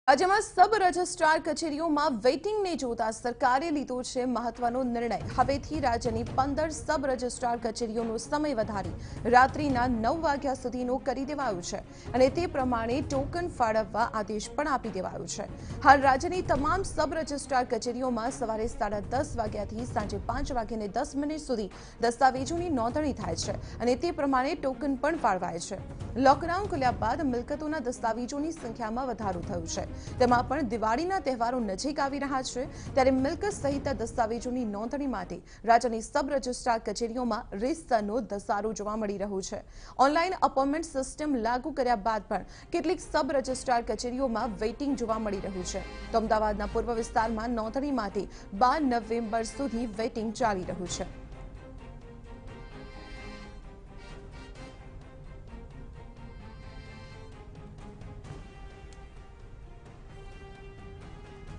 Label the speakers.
Speaker 1: રાજ્યમાં sub registrar કચેરીઓમાં વેઇટિંગને જોતા સરકારે લીધો છે મહત્વનો નિર્ણય। હવેથી રાજ્યની 15 સબ રજિસ્ટ્રાર કચેરીઓનો સમય વધારી રાત્રિના 9 વાગ્યા સુધીનો કરી દેવાયો છે અને તે પ્રમાણે ટોકન ફાળવવા આદેશ પણ આપી દેવાયો છે। હાલ રાજ્યની તમામ સબ રજિસ્ટ્રાર કચેરીઓમાં સવારે 10:30 વાગ્યાથી સાંજે 5:10 સુધી દસ્તાવેજોની નોંધણી થાય છે અને તે પ્રમાણે ટોકન પણ ફાળવાય છે। લોકડાઉન ખુલ્યા બાદ મિલકતોના દસ્તાવેજોની સંખ્યામાં વધારો થયો છે। તેમાં પણ દિવાળીના તહેવારો નજીક આવી રહ્યા છે ત્યારે મિલકત સહિત દસ્તાવેજોની નોંધણી માટે રાજ્યની સબ રજિસ્ટ્રાર કચેરીઓમાં રેસ્તરનો ધસારો જોવા મળી રહ્યો છે। ઓનલાઈન અપોઇન્ટમેન્ટ સિસ્ટમ લાગુ કર્યા બાદ પણ કેટલીક સબ રજિસ્ટ્રાર કચેરીઓમાં વેઇટિંગ જોવા મળી રહ્યું છે તો અમદાવાદના પૂર્વ વિસ્તારમાં નોંધણી માટે 12 નવેમ્બર સુધી વેઇટિંગ ચાલી રહ્યું છે।